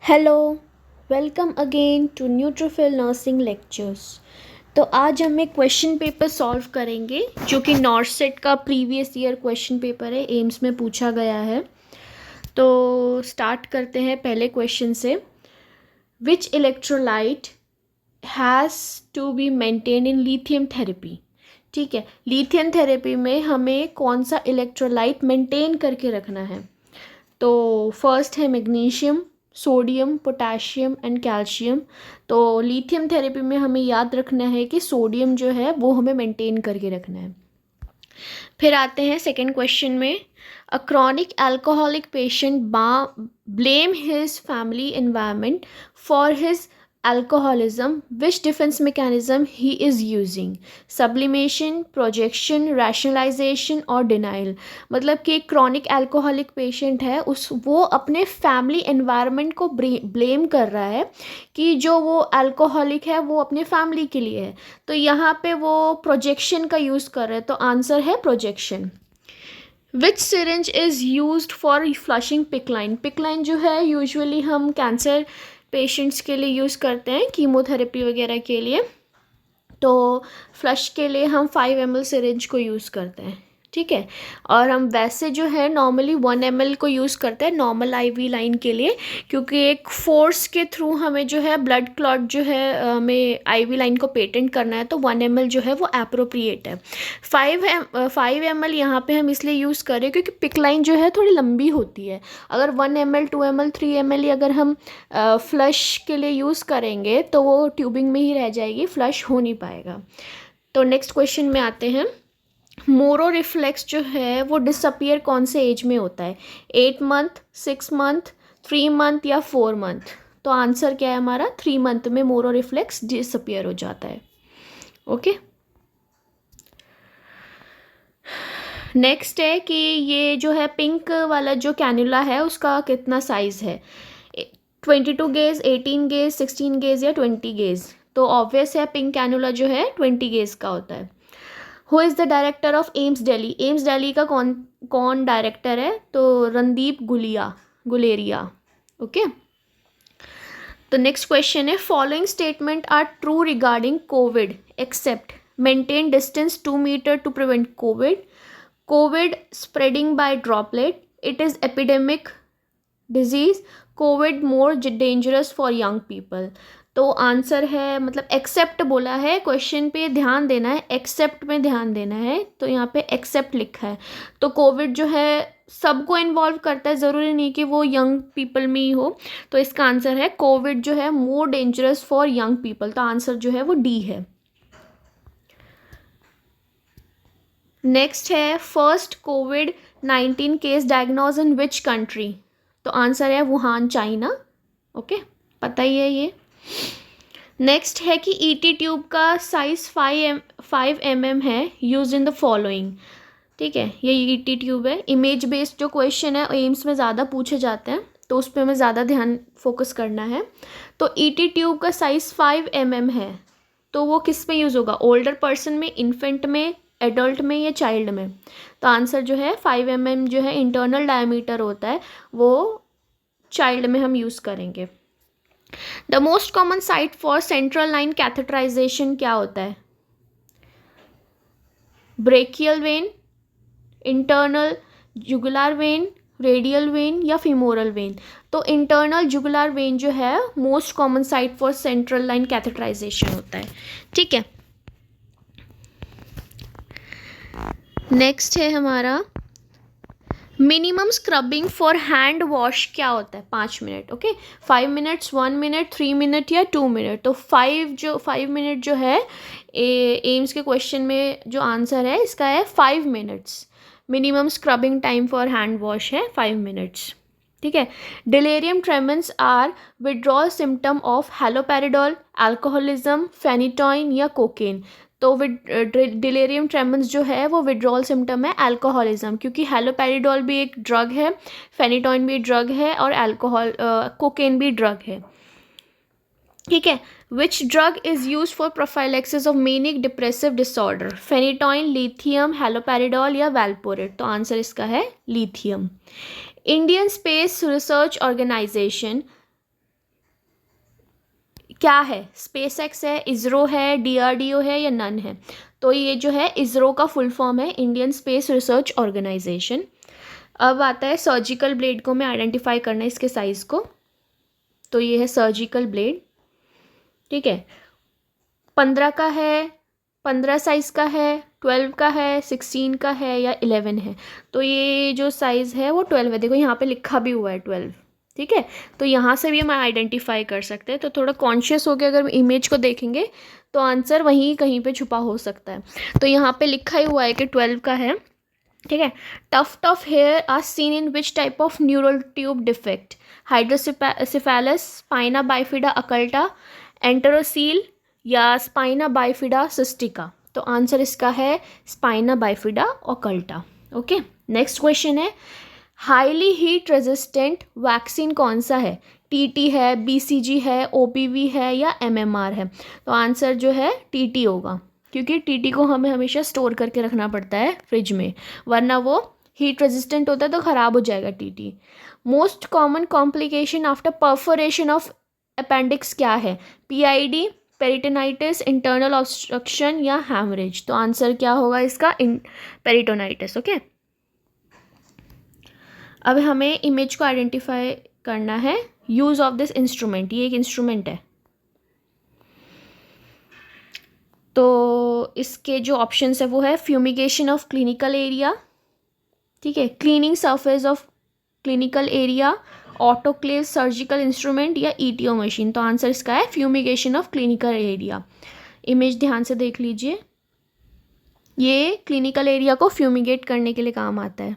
Hello, welcome again to neutrophil nursing lectures. तो आज हम एक क्वेश्चन पेपर सॉल्व करेंगे जो कि नॉर्थ सेट का प्रीवियस ईयर क्वेश्चन पेपर है, एम्स में पूछा गया है। तो स्टार्ट करते हैं पहले क्वेश्चन से। Which electrolyte has to be maintain in lithium therapy. ठीक है, लिथियम थेरेपी में हमें कौन सा इलेक्ट्रोलाइट मेंटेन करके रखना है। तो फर्स्ट है magnesium, sodium, potassium and calcium. तो लिथियम थेरेपी में हमें याद रखना है कि सोडियम जो है वो हमें मेंटेन करके रखना है। फिर आते हैं सेकेंड क्वेश्चन में। A chronic alcoholic patient blame his family environment for his alcoholism. Which defense mechanism he is using? Sublimation, projection, rationalization और denial. मतलब कि एक क्रॉनिक अल्कोहलिक पेशेंट है, वो अपने फैमिली एनवायरनमेंट को ब्लेम कर रहा है कि जो वो अल्कोहलिक है वो अपने फैमिली के लिए है। तो यहाँ पे वो प्रोजेक्शन का यूज़ कर रहे हैं, तो आंसर है projection. Which syringe is use for flushing PICC line. PICC line जो है यूजुअली हम कैंसर पेशेंट्स के लिए यूज़ करते हैं, कीमोथेरेपी वगैरह के लिए। तो फ्लश के लिए हम 5 ml सिरिंज को यूज़ करते हैं। ठीक है, और हम वैसे जो है नॉर्मली 1 ml को यूज़ करते हैं नॉर्मल IV लाइन के लिए, क्योंकि एक फोर्स के थ्रू हमें जो है ब्लड क्लॉट जो है हमें IV लाइन को पेटेंट करना है, तो 1 ml जो है वो एप्रोप्रिएट है। 5 ml यहाँ पे हम इसलिए यूज़ करें क्योंकि पिक लाइन जो है थोड़ी लंबी होती है। अगर 1 ml 2 ml 3 ml अगर हम फ्लश के लिए यूज़ करेंगे तो वो ट्यूबिंग में ही रह जाएगी, फ्लश हो नहीं पाएगा। तो नेक्स्ट क्वेश्चन में आते हैं। मोरो रिफ्लेक्स जो है वो डिसअपियर कौन से एज में होता है? 8 मंथ, 6 मंथ, 3 मंथ या 4 मंथ? तो आंसर क्या है हमारा? 3 मंथ में मोरो रिफ्लेक्स डिसअपियर हो जाता है। ओके, नेक्स्ट है कि ये जो है पिंक वाला जो कैन्युला है उसका कितना साइज है? 22 गेज, 18 गेज, 16 गेज या 20 गेज? तो ऑब्वियस है पिंक कैन्युला जो है 20 गेज का होता है। Who is the director of AIIMS Delhi. AIIMS Delhi का कौन कौन डायरेक्टर है? तो रणदीप गुलेरिया। ओके, तो नेक्स्ट क्वेश्चन है। Following statement are true regarding covid except maintain distance 2 metre to prevent covid spreading by droplet, it is epidemic disease, covid more dangerous for young people. तो answer है, मतलब accept बोला है, question पे ध्यान देना है, एक्सेप्ट में ध्यान देना है। तो यहाँ पे एक्सेप्ट लिखा है, तो कोविड जो है सबको इन्वॉल्व करता है, ज़रूरी नहीं कि वो यंग पीपल में ही हो। तो इसका आंसर है कोविड जो है मोर डेंजरस फॉर यंग पीपल। तो आंसर जो है वो डी है। नेक्स्ट है first covid case diagnose in which country. तो आंसर है वुहान, चाइना। ओके, पता ही है ये। नेक्स्ट है कि ईटी ट्यूब का साइज 5 mm है, यूज इन द फॉलोइंग। ठीक है, ये ईटी ट्यूब है। इमेज बेस्ड जो क्वेश्चन है एम्स में ज़्यादा पूछे जाते हैं, तो उस पर हमें ज़्यादा ध्यान फोकस करना है। तो ईटी ट्यूब का साइज 5 mm है, तो वो किस में यूज़ होगा? ओल्डर पर्सन में, इन्फेंट में, एडल्ट में या चाइल्ड में? तो आंसर जो है 5 mm जो है इंटरनल डायमीटर होता है, वो चाइल्ड में हम यूज़ करेंगे। The most common site for central line catheterisation क्या होता है? Brachial vein, internal jugular vein, radial vein या फीमोरल वेन? तो इंटरनल जुगुलर वेन जो है most common site for central line catheterisation होता है। ठीक है, नेक्स्ट है हमारा minimum scrubbing for hand wash क्या होता है? 5 minute. Okay, 5 minutes, 1 minute, 3 minute या 2 मिनट? तो 5 मिनट जो है एम्स के क्वेश्चन में जो आंसर है इसका है 5 minutes. Minimum scrubbing time for hand wash है 5 मिनट्स। ठीक है, delirium tremens are withdrawal symptom of haloperidol, alcoholism, phenytoin या कोकेन? तो डिलेरियम ट्रेमेंस जो है वो विड्रॉल सिम्टम है अल्कोहलिज्म, क्योंकि हैलोपेरिडोल भी एक ड्रग है, फेनिटॉइन भी ड्रग है और कोकेन भी ड्रग है। ठीक है, which drug is use for prophylaxis of manic depressive disorder? Phenytoin, lithium, haloperidol या वैल्पोरेट? तो आंसर इसका है lithium. Indian Space Research Organisation क्या है, स्पेस एक्स है, इसरो है, डीआरडीओ है या नन है? तो ये जो है इसरो का फुल फॉर्म है, इंडियन स्पेस रिसर्च ऑर्गेनाइजेशन। अब आता है सर्जिकल ब्लेड को हमें आइडेंटिफाई करना है इसके साइज़ को। तो ये है सर्जिकल ब्लेड, ठीक है। 15 का है, 15 साइज़ का है, 12 का है, 16 का है या 11 है? तो ये जो साइज़ है वो 12 है। देखो यहाँ पे लिखा भी हुआ है 12, ठीक है। तो यहाँ से भी हम आइडेंटिफाई कर सकते हैं। तो थोड़ा कॉन्शियस होकर अगर इमेज को देखेंगे तो आंसर वहीं कहीं पे छुपा हो सकता है। तो यहाँ पे लिखा ही हुआ है कि 12 का है, ठीक है। Tuft of hair are seen in which type of neural tube defect? Hydrocephalus, spina bifida occulta, enterocele या स्पाइना बाइफिडा सिस्टिका? तो आंसर इसका है spina bifida occulta. Okay, next question है, हाईली हीट रेजिस्टेंट वैक्सीन कौन सा है? TT है, BCG है, ओपीवी है या एमएमआर है? तो आंसर जो है टीटी होगा, क्योंकि टीटी को हमें हमेशा स्टोर करके रखना पड़ता है फ्रिज में, वरना वो हीट रेजिस्टेंट होता है तो ख़राब हो जाएगा TT. Most common complication after perforation of appendix क्या है? पीआईडी, पेरिटोनाइटिस, इंटरनल ऑब्स्ट्रक्शन या हैमरेज? तो आंसर क्या होगा इसका? पेरिटोनाइटिस। ओके, अब हमें इमेज को आइडेंटिफाई करना है। यूज़ ऑफ दिस इंस्ट्रूमेंट, ये एक इंस्ट्रूमेंट है। तो इसके जो ऑप्शंस है वो है फ्यूमिगेशन ऑफ क्लिनिकल एरिया, ठीक है, cleaning surface of clinical area, autoclave surgical instrument या ईटीओ मशीन? तो आंसर इसका है fumigation of clinical area. Image ध्यान से देख लीजिए, ये क्लिनिकल एरिया को फ्यूमिगेट करने के लिए काम आता है।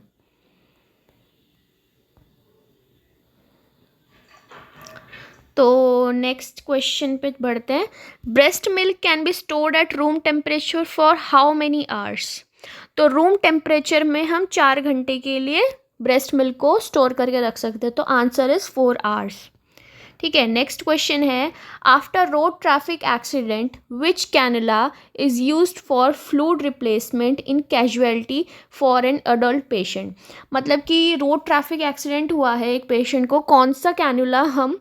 तो नेक्स्ट क्वेश्चन पे बढ़ते हैं। Breast milk can be stored at room temperature for how many hours? तो रूम टेम्परेचर में हम 4 घंटे के लिए ब्रेस्ट मिल्क को स्टोर करके रख सकते हैं। तो आंसर इज़ 4 आवर्स, ठीक है। नेक्स्ट क्वेश्चन है, after road traffic accident which cannula is used for fluid replacement in casualty for an adult patient? मतलब कि रोड ट्रैफिक एक्सीडेंट हुआ है एक पेशेंट को, कौन सा कैनुला हम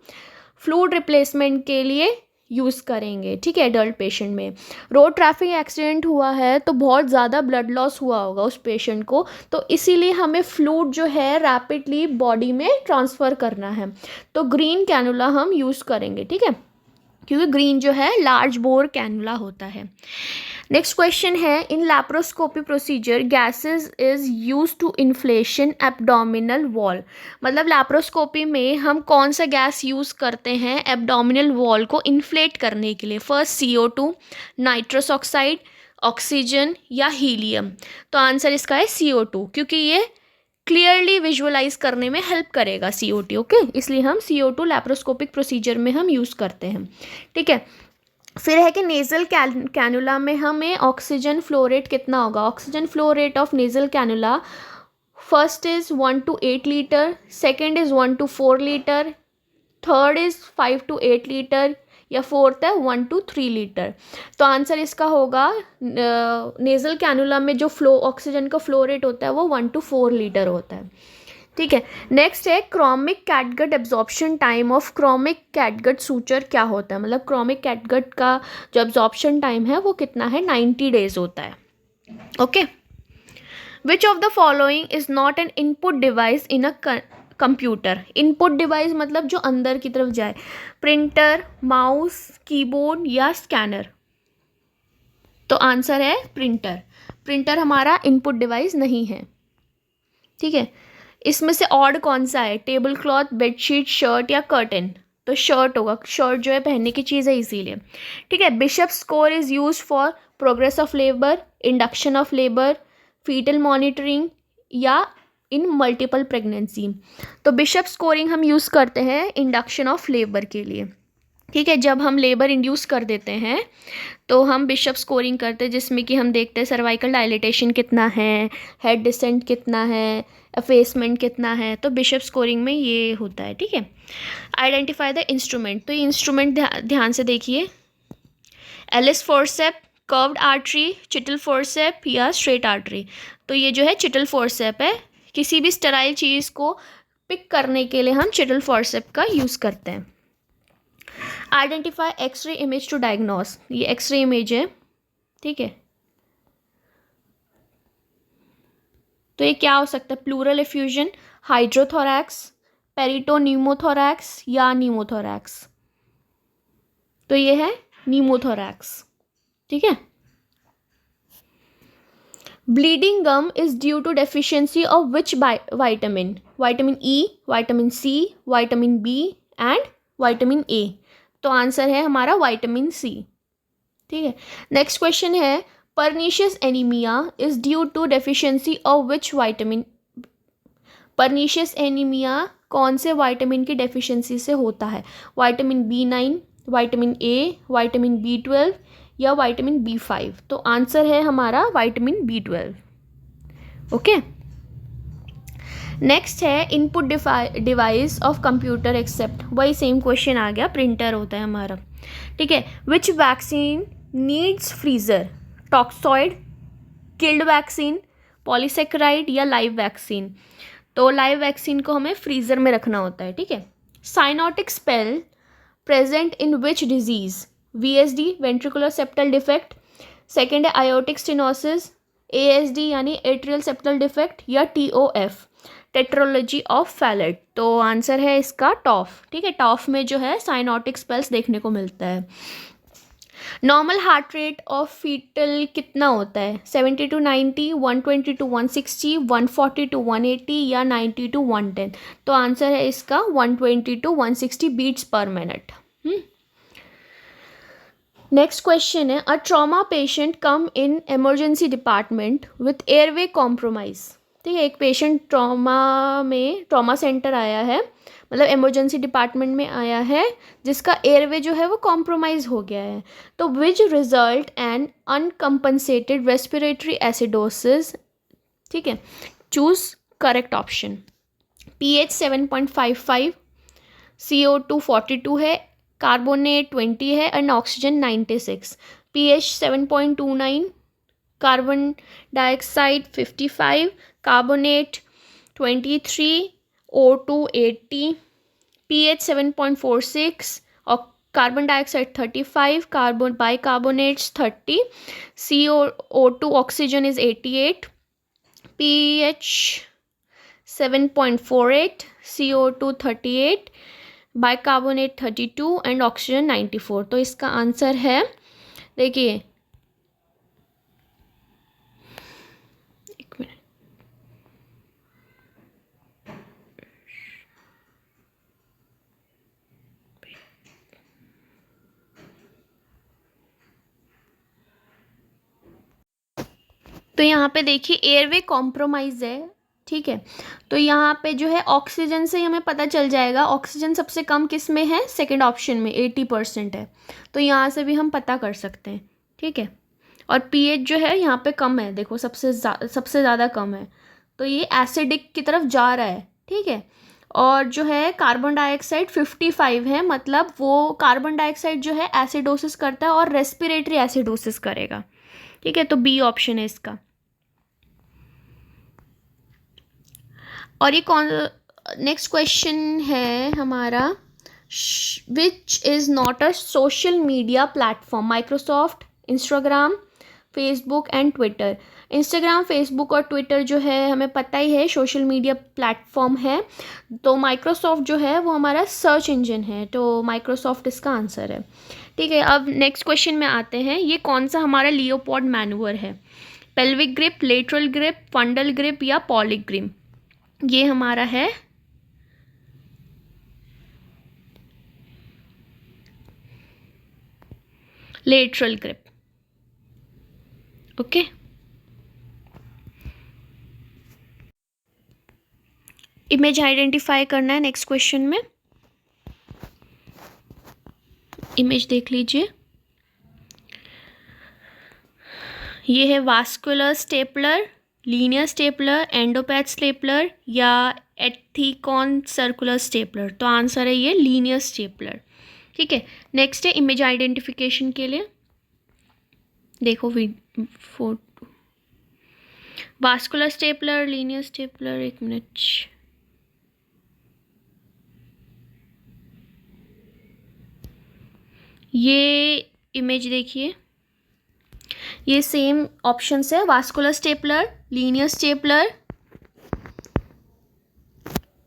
फ्लूइड रिप्लेसमेंट के लिए यूज़ करेंगे, ठीक है। एडल्ट पेशेंट में रोड ट्रैफिक एक्सीडेंट हुआ है तो बहुत ज़्यादा ब्लड लॉस हुआ होगा उस पेशेंट को, तो इसीलिए हमें फ्लूइड जो है रैपिडली बॉडी में ट्रांसफ़र करना है। तो ग्रीन कैनुला हम यूज़ करेंगे, ठीक है, क्योंकि ग्रीन जो है लार्ज बोर कैनुला होता है। नेक्स्ट क्वेश्चन है, in laparoscopy procedure gases is use to inflation abdominal wall? मतलब लैप्रोस्कोपी में हम कौन सा गैस यूज़ करते हैं एब्डोमिनल वॉल को इन्फ्लेट करने के लिए? First CO2, nitrous oxide, oxygen या हीलियम? तो आंसर इसका है CO2, क्योंकि ये क्लियरली विजुअलाइज करने में हेल्प करेगा CO2, ओके, इसलिए हम CO2 लैप्रोस्कोपिक प्रोसीजर में हम यूज़ करते हैं, ठीक है। फिर है कि नेज़ल कैनुला में हमें ऑक्सीजन फ्लो रेट कितना होगा? Oxygen flow rate of nasal cannula, first is 1 to 8 litre, second is 1 to 4 litre, third is 5 to 8 litre या फोर्थ है 1 to 3 लीटर? तो आंसर इसका होगा, नेज़ल कैनुला में जो ऑक्सीजन का फ्लो रेट होता है वो 1 to 4 लीटर होता है, ठीक है। नेक्स्ट है, chromic catgut absorption time of chromic catgut suture क्या होता है? मतलब क्रोमिक कैटगट का जो एब्जॉर्प्शन टाइम है वो कितना है? 90 डेज होता है, okay. Which of the following is not an input device in a computer? Input device मतलब जो अंदर की तरफ जाए, प्रिंटर, माउस, कीबोर्ड या स्कैनर? तो आंसर है प्रिंटर। प्रिंटर हमारा इनपुट डिवाइस नहीं है, ठीक है। इसमें से ऑड कौन सा है? टेबल क्लॉथ, बेडशीट, शर्ट या कर्टन? तो शर्ट होगा, शर्ट जो है पहनने की चीज़ है इसीलिए, ठीक है। Bishop score is use for progress of labour, induction of labour, foetal monitoring या इन मल्टीपल प्रेगनेंसी? तो बिशप स्कोरिंग हम यूज़ करते हैं इंडक्शन ऑफ लेबर के लिए, ठीक है। जब हम लेबर इंड्यूस कर देते हैं तो हम बिशप स्कोरिंग करते हैं, जिसमें कि हम देखते हैं सर्वाइकल डायलिटेशन कितना है, हेड डिसेंट कितना है, एफेसमेंट कितना है। तो बिशप स्कोरिंग में ये होता है, ठीक है। आइडेंटिफाई द इंस्ट्रूमेंट, तो ये इंस्ट्रूमेंट ध्यान से देखिए, Allis forcep, curved artery, Cheatle forcep या स्ट्रेट आर्टरी? तो ये जो है चिटल फोर्सेप है। किसी भी स्टेराइल चीज़ को पिक करने के लिए हम चिटल फोर्सेप का यूज़ करते हैं। Identify x-ray image to diagnose, ये एक्सरे इमेज है, ठीक है। तो ये क्या हो सकता है? प्लूरल एफ्यूजन, हाइड्रोथोरैक्स, पेरिटोन्यूमोथोरैक्स या न्यूमोथोरैक्स। तो ये है न्यूमोथोरैक्स, ठीक है। Bleeding gum is due to deficiency of which vitamin? Vitamin E, vitamin C, vitamin B and vitamin A. तो आंसर है हमारा विटामिन सी, ठीक है। नेक्स्ट क्वेश्चन है pernicious anaemia is due to deficiency of which vitamin? Pernicious anaemia कौन से vitamin की deficiency से होता है? Vitamin B9, vitamin A, vitamin B12 या विटामिन B5। तो आंसर है हमारा विटामिन B12, ओके। नेक्स्ट है input device of computer except, वही सेम क्वेश्चन आ गया, प्रिंटर होता है हमारा, ठीक है। Which vaccine needs freezer? Toxoid, killed vaccine, polysaccharide या लाइव वैक्सीन? तो लाइव वैक्सीन को हमें फ्रीजर में रखना होता है, ठीक है। Cyanotic spell present in which disease? VSD, ventricular septal defect. Second है आयोटिक स्टेनोसिस, ASD यानी एट्रियल सेप्टल डिफेक्ट, या TOF, टेट्रोलॉजी ऑफ फैलेट। तो आंसर है इसका टॉफ, ठीक है। टॉफ में जो है साइनोटिक स्पेल्स देखने को मिलता है। Normal heart rate of foetal कितना होता है? 70 to 90, 120 to 160, 140 to 180 या 90 to 110? तो आंसर है इसका 120 to 160 beats per minute. Next question है a trauma patient come in emergency department with airway compromise, ठीक है। एक पेशेंट ट्रॉमा सेंटर आया है, मतलब इमरजेंसी डिपार्टमेंट में आया है, जिसका एयरवे जो है वो कॉम्प्रोमाइज़ हो गया है। तो which result an uncompensated respiratory acidosis, ठीक है। Choose correct option. pH 7.55, CO2 42 है, कार्बोनेट 20 है and oxygen 96। pH 7.29, carbon dioxide 55, carbonate 23, O2 80, pH 7.46 और carbon dioxide 35, carbon bicarbonates 30, CO2 oxygen is 88, pH 7.48, CO2 38, bicarbonate 32 and oxygen 94। तो इसका answer है, देखिए एक मिनट, तो यहाँ पे देखिए एयरवे कॉम्प्रोमाइज़ है, ठीक है। तो यहाँ पे जो है ऑक्सीजन से हमें पता चल जाएगा, ऑक्सीजन सबसे कम किस में है? सेकंड ऑप्शन में 80% है। तो यहाँ से भी हम पता कर सकते हैं, ठीक है। और pH जो है यहाँ पे कम है, देखो सबसे ज़्यादा कम है, तो ये एसिडिक की तरफ जा रहा है, ठीक है। और जो है कार्बन डाइऑक्साइड 55 है, मतलब वो कार्बन डाइऑक्साइड जो है एसिडोसिस करता है और रेस्पिरेटरी एसिडोसिस करेगा, ठीक है। तो बी ऑप्शन है इसका। और ये कौन, नेक्स्ट क्वेश्चन है हमारा, which is not a social media platform? Microsoft, Instagram, Facebook and Twitter. Instagram, Facebook और ट्विटर जो है हमें पता ही है सोशल मीडिया प्लेटफॉर्म है। तो माइक्रोसॉफ्ट जो है वो हमारा सर्च इंजन है, तो माइक्रोसॉफ्ट इसका आंसर है, ठीक है। अब नेक्स्ट क्वेश्चन में आते हैं, ये कौन सा हमारा लियोपोल्ड मैनूवर है? Pelvic grip, lateral grip, फंडल grip या पॉलिक ग्रिप? ये हमारा है lateral grip, okay. Image identify करना है नेक्स्ट क्वेश्चन में। इमेज देख लीजिए, ये है vascular stapler, linear stapler, Endopath stapler या एथिकॉन सर्कुलर स्टेपलर? तो आंसर है ये लीनियर स्टेपलर, ठीक है। नेक्स्ट है इमेज आइडेंटिफिकेशन के लिए, देखो photo, vascular stapler, linear stapler, एक मिनट, ये इमेज देखिए, ये सेम ऑप्शंस है, वास्कुलर स्टेपलर, लीनियर स्टेपलर,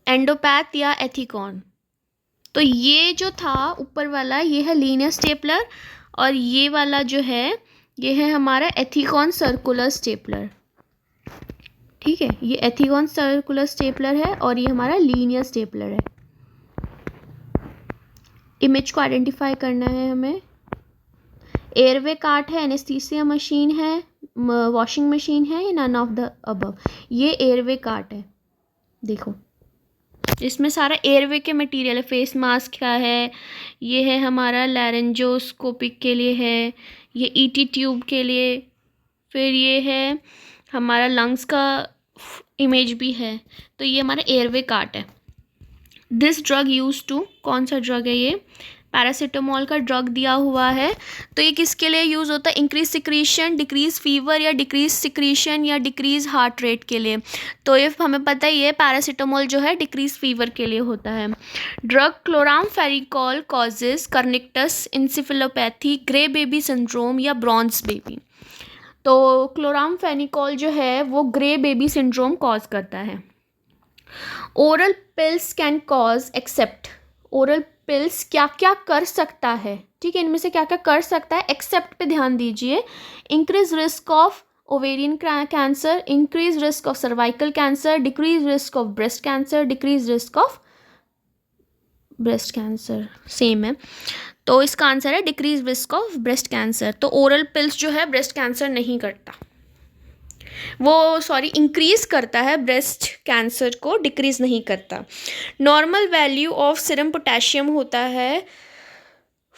एंडोपैथ या एथिकॉन। तो ये जो था ऊपर वाला ये है लीनियर स्टेपलर, और ये वाला जो है ये है हमारा एथिकॉन सर्कुलर स्टेपलर। ठीक है, ये एथिकॉन सर्कुलर स्टेपलर है और ये हमारा लीनियर स्टेपलर है। इमेज को आइडेंटिफाई करना है हमें। एयरवे कार्ट है, एनेस्थीसिया मशीन है, वॉशिंग मशीन है, या नन ऑफ द अबव। ये एयरवे कार्ट है, देखो इसमें सारा एयरवे के मटेरियल है। फेस मास्क का है, ये है हमारा लैरेंजोस्कोपिक के लिए है, ये ईटी ट्यूब के लिए, फिर ये है हमारा लंग्स का इमेज भी है। तो ये हमारा एयरवे कार्ट है। दिस ड्रग यूज टू, कौन सा ड्रग है ये, पैरासीटामोल का ड्रग दिया हुआ है। तो ये किसके लिए यूज़ होता है, इंक्रीज सिक्रीशन, डिक्रीज फीवर, या डिक्रीज सिक्रीशन या डिक्रीज हार्ट रेट के लिए। तो ये हमें पता ही है पैरासीटामोल जो है डिक्रीज फीवर के लिए होता है। Drug chloramphenicol causes kernicterus, encephalopathy, grey baby syndrome या ब्रॉन्ज बेबी। तो क्लोरामफेनिकोल जो है वो ग्रे बेबी सिंड्रोम कॉज करता है। Oral pills can cause except, oral pills क्या क्या कर सकता है, ठीक है, इनमें से क्या क्या कर सकता है, एक्सेप्ट पे ध्यान दीजिए। Increase risk of ovarian cancer, increase risk of cervical cancer, decrease risk of breast cancer, decrease risk of breast cancer, same है। तो इसका आंसर है decrease risk of breast cancer. तो ओरल पिल्स जो है ब्रेस्ट कैंसर नहीं करता, वो सॉरी इंक्रीज करता है, ब्रेस्ट कैंसर को डिक्रीज नहीं करता। Normal value of serum potassium होता है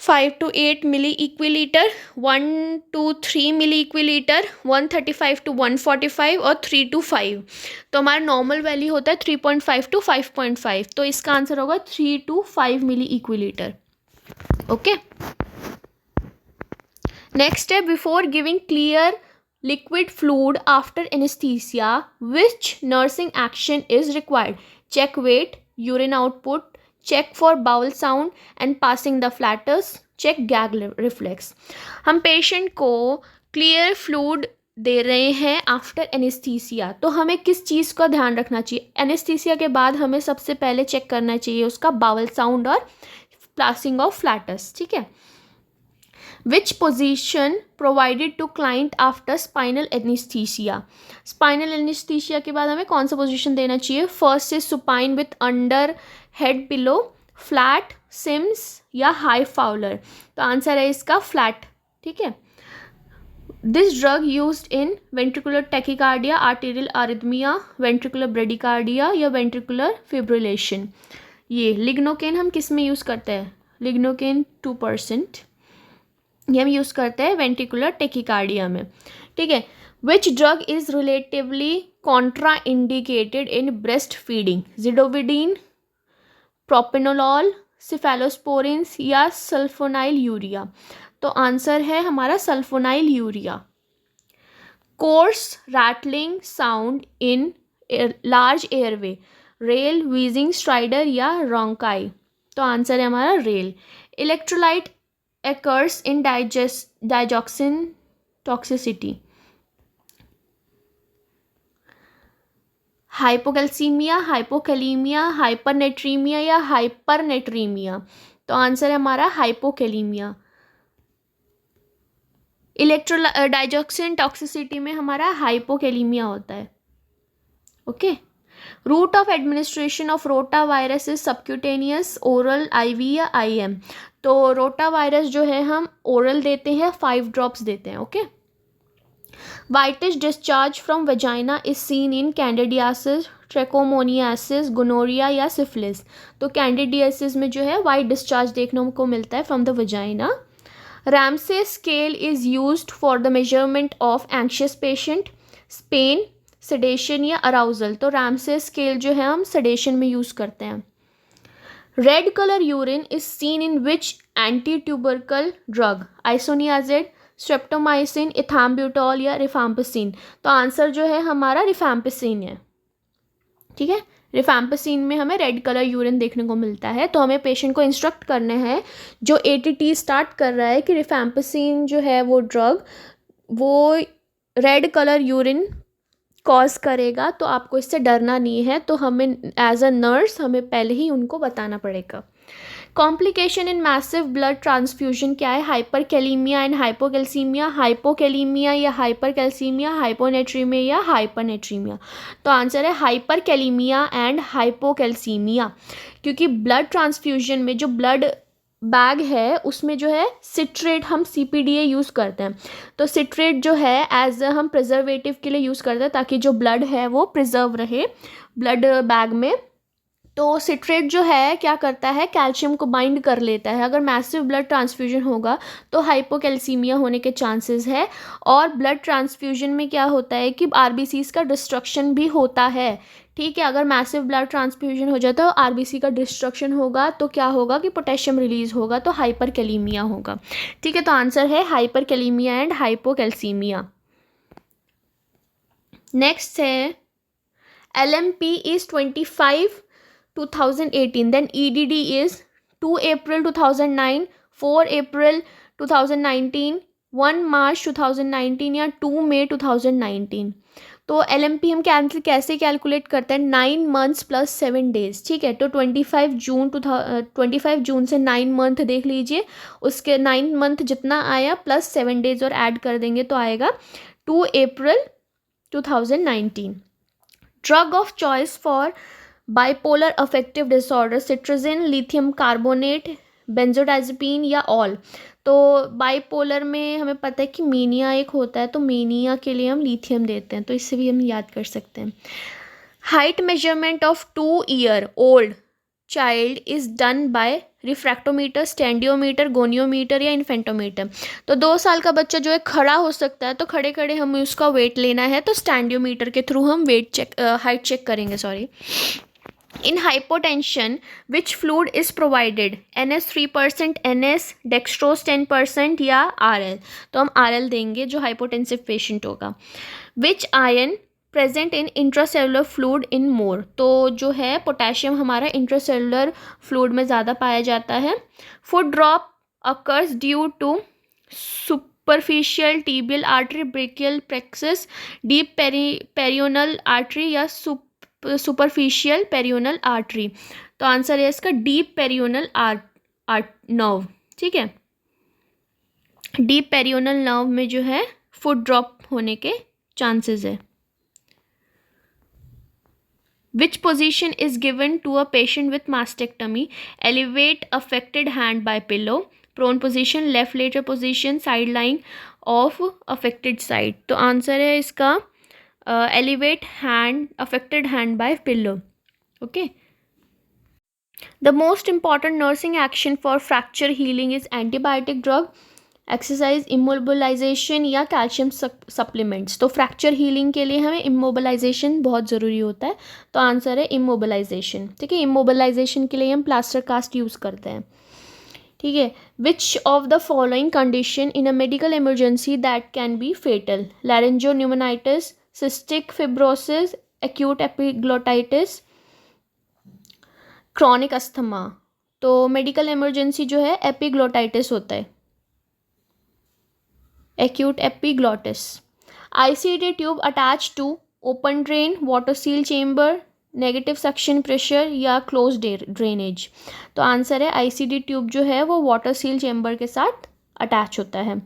5 to 8 milli इक्विलीटर, 1 to 3 milli इक्विलीटर, 135 to 145 और 3 to 5। तो हमारा नॉर्मल वैल्यू होता है 3.5 to 5.5। तो इसका आंसर होगा 3 to 5 मिली इक्विलीटर। ओके, नेक्स्ट है before giving clear liquid fluid after anesthesia, which nursing action is required? Check weight, urine output, check for bowel sound and passing the flatus, check gag reflex। हम patient को clear fluid दे रहे हैं after anaesthesia, तो हमें किस चीज़ का ध्यान रखना चाहिए, एनेस्थीसिया के बाद हमें सबसे पहले चेक करना चाहिए उसका बाउल साउंड और पासिंग ऑफ फ्लैटस। ठीक है, Which position provided to client after spinal anesthesia? Spinal anesthesia के बाद हमें कौन सा पोजीशन देना चाहिए? First is supine with under head pillow, flat, Sims या हाई फाउलर। तो आंसर है इसका फ्लैट। ठीक है, this drug used in ventricular tachycardia, arterial arrhythmia, ventricular bradycardia या वेंट्रिकुलर फिब्रिलेशन। ये लिग्नोकेन हम किस में यूज़ करते हैं? लिग्नोकेन 2%, ये हम यूज़ करते हैं वेंट्रिकुलर टेकिकार्डिया में। ठीक है, which drug is relatively contraindicated in breast feeding? Zidovudine, propranolol, cephalosporins या सल्फोनाइल यूरिया। तो आंसर है हमारा sulphonylurea. Coarse rattling sound in large airway, rale, wheezing, stridor या रोंकाई। तो आंसर है हमारा rale. Electrolyte occurs in digoxin toxicity, hypocalcaemia, hypokalaemia, hypernatraemia या hypernatraemia. तो आंसर है हमारा हाइपोकैलीमिया। डाइजॉक्सिन टॉक्सिसिटी में हमारा हाइपोकैलीमिया होता है। Okay, route of administration of rota virus is subcutaneous, oral, IV या आईएम। तो रोटा वायरस जो है हम ओरल देते हैं, 5 ड्रॉप्स देते हैं। Okay, whitish discharge from vagina is seen in candidiasis, trichomoniasis, gonorrhoea या सिफिलिस। तो कैंडिडियासिस में जो है वाइट डिस्चार्ज देखने को मिलता है from the vagina. Ramsay scale is used for the measurement of anxious patient, pain, sedation या अराउजल। तो रैमसे स्केल जो है हम सेडेशन में यूज़ करते हैं। Red colour urine is seen in which anti tubercle drug? Isoniazid, streptomycin, ethambutol या rifampicin. तो आंसर जो है हमारा रिफाम्पिसिन है। ठीक है, रिफैम्पिसिन में हमें रेड कलर यूरिन देखने को मिलता है। तो हमें पेशेंट को इंस्ट्रक्ट करने हैं जो ATT स्टार्ट कर रहा है कि रिफैम्पिसिन जो है वो ड्रग वो रेड कलर यूरिन कॉज करेगा, तो आपको इससे डरना नहीं है। तो हमें एज अ नर्स हमें पहले ही उनको बताना पड़ेगा। कॉम्प्लिकेशन इन मैसिव ब्लड ट्रांसफ्यूजन क्या है? हाइपरकैलेमिया एंड हाइपोकैल्सीमिया, हाइपोकैलेमिया या हाइपरकैल्सीमिया, हाइपोनेट्रीमिया या हाइपरनेट्रीमिया। तो आंसर है हाइपरकैलेमिया एंड हाइपोकैल्सीमिया, क्योंकि ब्लड ट्रांसफ्यूजन में जो ब्लड बैग है उसमें जो है सिट्रेट, हम CPDA यूज़ करते हैं। तो सिट्रेट जो है एज हम प्रिजर्वेटिव के लिए यूज़ करते हैं ताकि जो ब्लड है वो प्रिजर्व रहे ब्लड बैग में। तो सिट्रेट जो है क्या करता है, कैल्शियम को बाइंड कर लेता है। अगर मैसिव ब्लड ट्रांसफ्यूजन होगा तो हाइपोकैल्सीमिया होने के चांसेस है। और ब्लड ट्रांसफ्यूजन में क्या होता है कि RBCs का डिस्ट्रक्शन भी होता है। ठीक है, अगर मैसिव ब्लड ट्रांसफ्यूजन हो जाता है तो RBC का डिस्ट्रक्शन होगा, तो क्या होगा कि पोटेशियम रिलीज होगा, तो हाइपरकैलेमिया होगा। ठीक है, तो आंसर है हाइपरकैलेमिया एंड हाइपोकैल्सीमिया। नेक्स्ट है LMP is 25 2018, then EDD is 2 April 2009, 4 April 2019, 1 March 2019 या 2 May 2019। तो LMP हम कैसे कैलकुलेट करते हैं? 9 months प्लस 7 days। ठीक है, तो 25 जून से 9 month देख लीजिए, उसके 9 month जितना आया प्लस 7 days और ऐड कर देंगे तो आएगा 2 April 2019। Drug of choice for bipolar affective disorder, cetirizine, lithium carbonate, benzodiazepine या ऑल। तो बाइपोलर में हमें पता है कि मीनिया एक होता है, तो मीनिया के लिए हम लिथियम देते हैं, तो इससे भी हम याद कर सकते हैं। Height measurement of 2 year old child is done by refractometer, stadiometer, goniometer या इन्फेंटोमीटर। तो 2 साल का बच्चा जो है खड़ा हो सकता है, तो खड़े खड़े हमें उसका वेट लेना है, तो स्टैंडियोमीटर के थ्रू हम हाइट चेक करेंगे। Sorry. In hypotension, which fluid is provided? NS 3%, NS, dextrose 10% या RL? तो हम RL देंगे जो hypotensive patient होगा। Which ion present in intracellular fluid in more? तो जो है पोटेशियम हमारा intracellular fluid में ज़्यादा पाया जाता है। Foot drop occurs due to superficial tibial artery, brachial plexus, deep perineal artery या सुपरफिशियल पेरियोनल आर्टरी। तो आंसर है इसका डीप पेरियोनल नर्व। ठीक है, डीप पेरियोनल नर्व में जो है फुट ड्रॉप होने के चांसेस है। Which position is given to a patient with mastectomy? Elevate affected hand by pillow, prone position, left lateral position, side lying of affected side. तो answer है इसका elevate affected hand by pillow. Okay. The most important nursing action for fracture healing is antibiotic drug, exercise, immobilization या calcium supplements। तो fracture healing के लिए हमें immobilization बहुत ज़रूरी होता है, तो आंसर है immobilization। ठीक है, immobilization के लिए हम plaster cast यूज़ करते हैं। ठीक है, which of the following condition in a medical emergency that can be fatal? Laryngopneumonitis, cystic fibrosis, acute epiglottitis, chronic asthma। तो मेडिकल इमरजेंसी जो है एपिग्लोटाइटिस होता है, acute epiglottis। ICD tube attach to open drain, water seal chamber, negative suction pressure या close drainage. तो answer है ICD tube जो है वो वाटर सील चेम्बर के साथ अटैच होता है।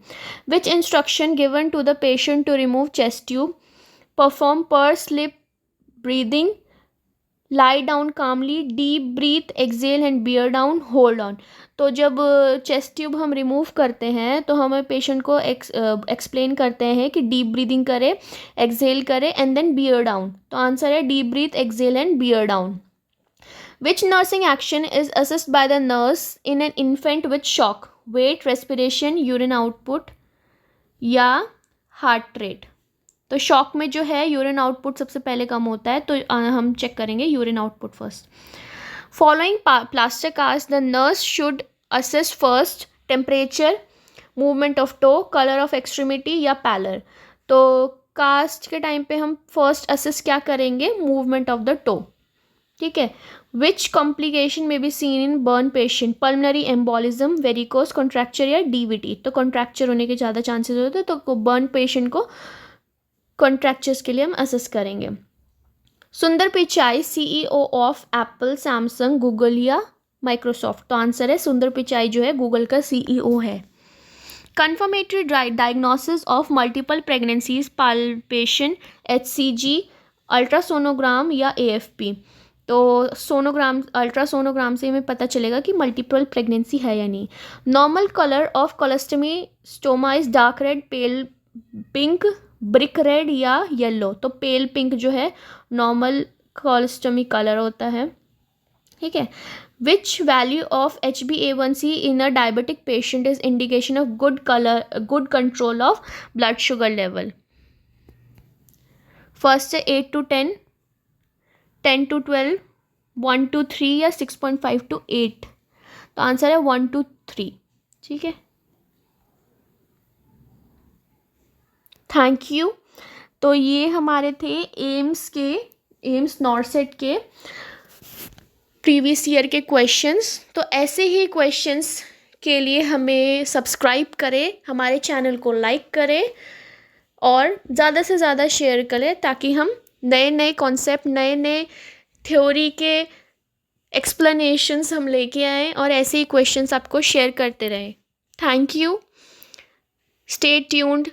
Which instruction given to the patient to remove chest tube? Perform purse lip breathing, lie down calmly, deep breath, exhale and bear down, hold on. तो जब chest tube हम remove करते हैं तो हमें पेशेंट को एक्सप्लेन करते हैं कि डीप ब्रीदिंग करे, एक्सेल करे एंड देन बियर डाउन। तो आंसर है deep breath, exhale and bear down. Which nursing action is assist by the nurse in an infant with shock? Weight, respiration, urine output या heart rate? तो shock में जो है urine output सबसे पहले कम होता है, तो हम चेक करेंगे urine output first. Following plaster cast the nurse should assess first temperature, movement of toe, colour of extremity या पैलर। तो कास्ट के टाइम पे हम फर्स्ट असेस क्या करेंगे? Movement of the toe. ठीक है। Which complication may be seen in burn patient, pulmonary embolism, varicose, contracture या डीवीटी। तो कॉन्ट्रैक्चर होने के ज़्यादा चांसेस होते हैं, तो बर्न पेशेंट को कॉन्ट्रैक्चर्स के लिए हम असेस करेंगे। सुंदर Pichai CEO of Apple, Samsung, Google या माइक्रोसॉफ्ट। तो आंसर है सुंदर पिचाई जो है गूगल का CEO है। Confirmatory diagnosis of multiple pregnancies, palpation, HCG, ultrasonogram या AFP। तो सोनोग्राम, अल्ट्रासोनोग्राम से हमें पता चलेगा कि मल्टीपल प्रेगनेंसी है या नहीं। Normal colour of colostomy stoma is dark red, pail pink, brick red या येलो। तो पेल पिंक जो है नॉर्मल कोलोस्टमी कलर होता है, ठीक है। Which value of HbA1c in a diabetic patient is indication of good control of blood sugar level. First है 8 to 10, 10 to 12, 1 to 3 या 6.5 to 8। तो आंसर है 1 to 3, ठीक है। Thank you. तो ये हमारे थे एम्स नॉर्सेट के प्रीवियस ईयर के क्वेश्चंस। तो ऐसे ही क्वेश्चंस के लिए हमें सब्सक्राइब करें, हमारे चैनल को लाइक करें और ज़्यादा से ज़्यादा शेयर करें, ताकि हम नए नए कॉन्सेप्ट, नए नए थ्योरी के एक्सप्लेनेशंस हम लेके आएँ और ऐसे ही क्वेश्चंस आपको शेयर करते रहें। Thank you. Stay tuned.